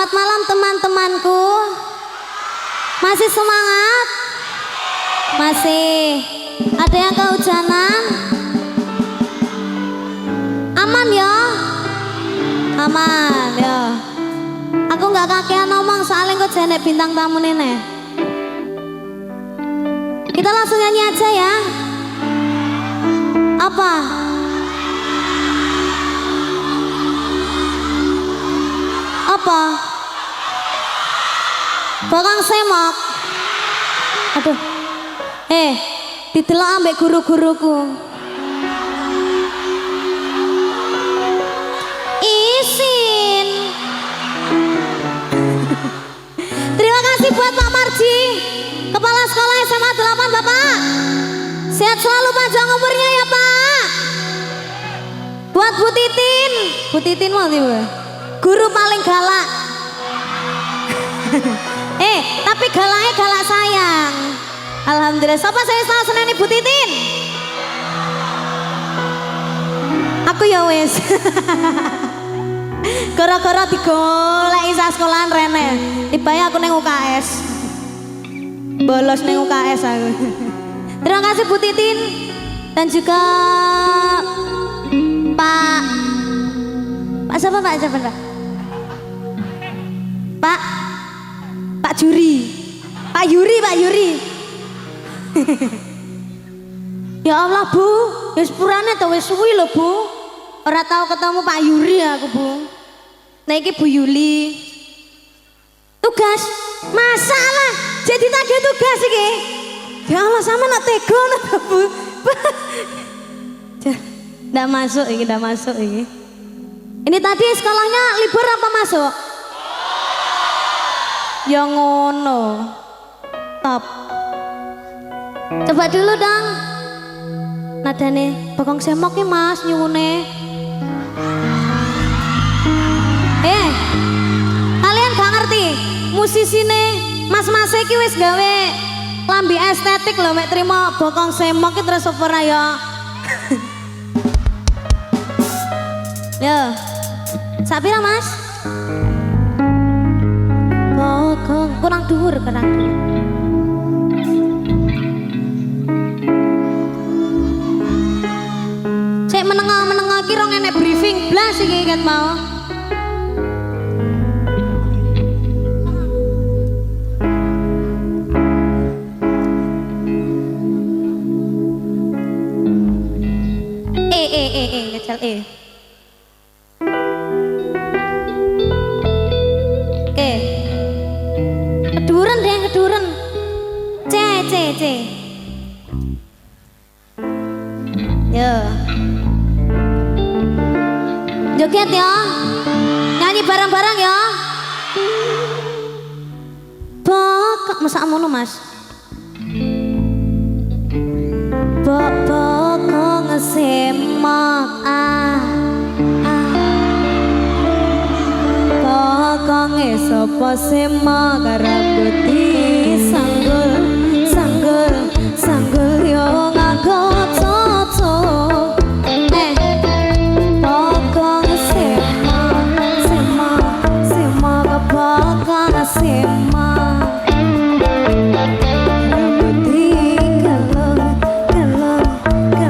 Selamat malam teman-temanku. Masih semangat? Masih. Ada yang kehujanan? Aman ya? Aman ya. Aku nggak kakean ngomong soalnya kok jenek bintang tamu nih. Kita langsung nyanyi aja ya. Apa? Apa? Bakang semok. Aduh. Didelok ambek guru-guruku. Isin. Terima kasih buat Pak Marji, Kepala Sekolah SMA 8 Bapak. Sehat selalu, panjang umurnya ya Pak. Buat Bu Titin mau tiba. Guru paling galak. Tapi galaknya galak sayang. Alhamdulillah. Siapa saya salah seneni Bu Titin? Aku ya wes. Gara-gara digoleki sak sekolahan rene. Tiba aku neng UKS. Bolos neng UKS aku. Terima kasih Bu Titin dan juga Pak siapa Pak? Pak Juri. Pak Yuri. Ya Allah Bu, ya sepurane to wis suwi lho Bu. Ora tahu ketemu Pak Yuri aku Bu. Nah iki Bu Yuli. Tugas, masalah. Jadi tadi tugas iki. Ya Allah sama nak tego nak Bu. Nggak masuk ini. Ini tadi sekolahnya libur apa masuk? Ya ngono. Top. Coba dulu dong. Nadane Bakang semok nih Mas nyuwune. Kalian gak ngerti musisine Mas iki wis gawe lambi estetik lho mek trimo Bakang semok iki terus opera ya. Ya. Sapira Mas? Bakang kurang dhuwur. Cek menengah ki rong enek briefing blas iki ket mau. Ngecel Keduren. C. Yo. Joget ya. Nyanyi bareng-bareng ya. Bakang masak mono Mas. Bakang semok Bakang sapa semok rabuti sanggul yo nganggo cocok. Bakang semok bakang semok rabuti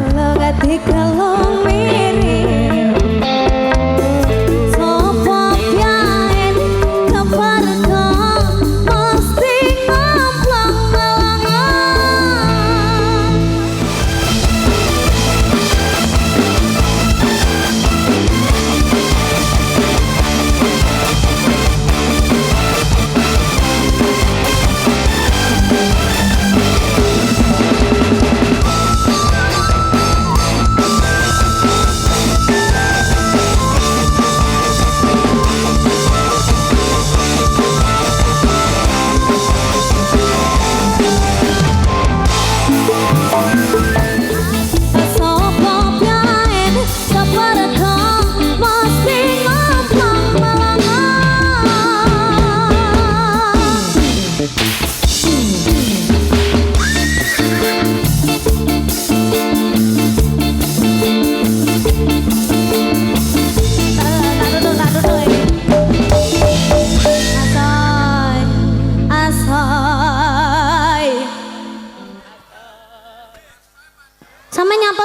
kalau gati kalau mirip. Sopo pian keparko mesti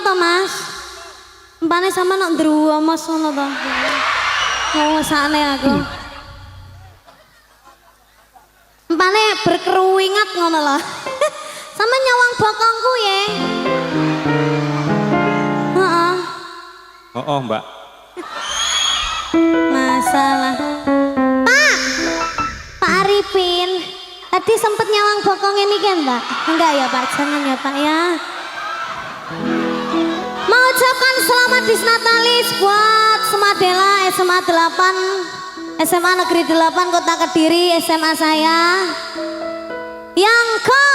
to Mas? Mpane sama nak ndruwo Mas ngono to. Oh sakne aku. Mpane berkeruingat ngono lho. Sama nyawang bokongku ya. Heeh. Oh, Mbak. Masalah. Pak Arifin, tadi sempet nyawang bokong ini kan Mbak? Enggak ya Pak, jangan ya Pak ya. Mau ucapkan selamat Disnatalis buat Semadela SMA 8, SMA Negeri 8 Kota Kediri, SMA saya. Yang ke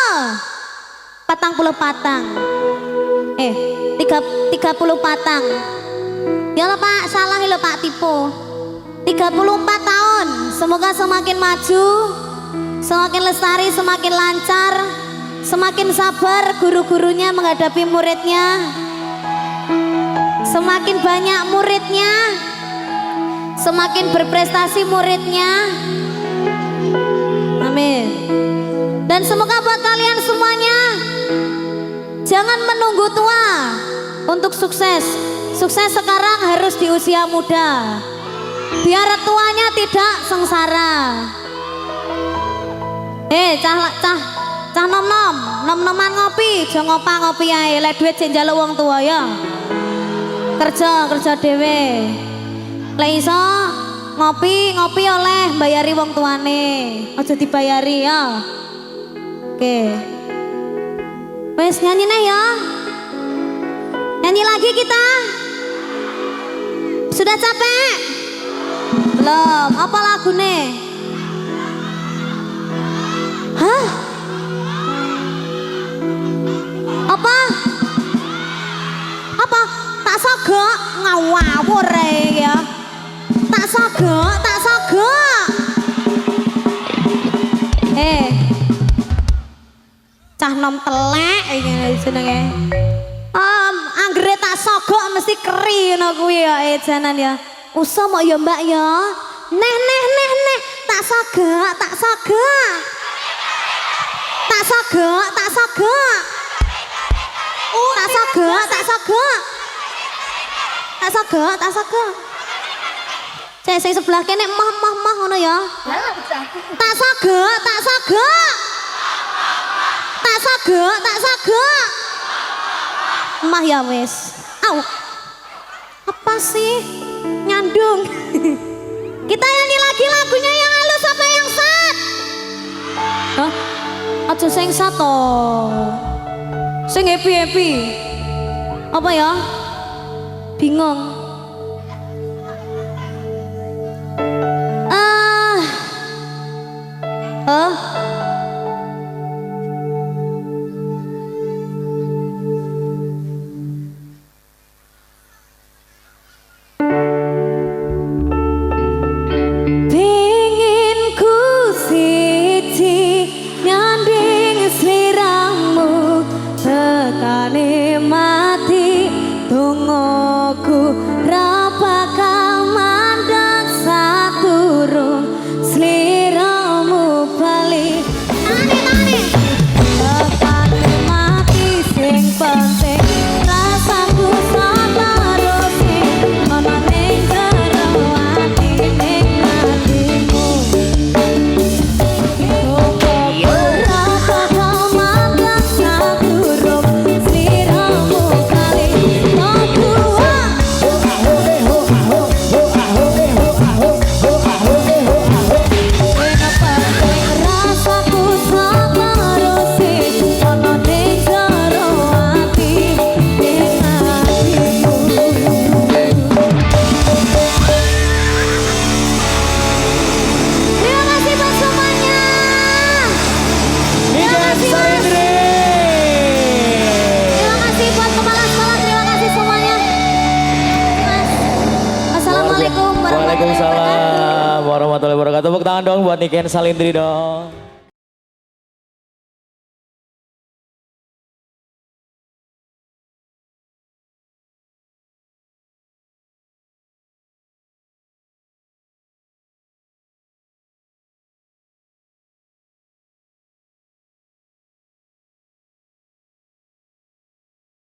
40 patang. 30 patang. Ya lo Pak, salah lo Pak tipu. 34 tahun, semoga semakin maju, semakin lestari, semakin lancar, semakin sabar guru-gurunya menghadapi muridnya, semakin banyak muridnya, semakin berprestasi muridnya. Amin. Dan semoga buat kalian semuanya jangan menunggu tua untuk sukses. Sukses sekarang harus di usia muda, biar tuanya tidak sengsara. Cah nom-noman ngopi, jangan ngopi ae, lek duit jek njaluk wong tua ya. Kerja dhewe. Lek iso ngopi oleh bayari wong tuane, aja dibayari ya. Oke. Wes nyanyi nih ya. Nyanyi lagi kita. Sudah capek? Belum. Apa lagu nih? Hah? Apa? Tak sogok ngawur ya. Tak sogok. Cah nom telek iki jenenge. Anggere tak sogok mesti keri ngono kuwi ya janan ya. Usah mau ya Mbak ya. Neh. Tak sogok. Cek sing sebelah kene mah ngono ya. Tak sogok. Mah ya wis. Au. Apa sih? Nyandung. Kita nyanyi lagi lagunya yang halus apa yang sad? Hah? Aja sing sad to. Sing happy. Apa ya? Bingung. Waalaikumsalam warahmatullahi wabarakatuh. Tepuk tangan dong buat Niken Salindri dong.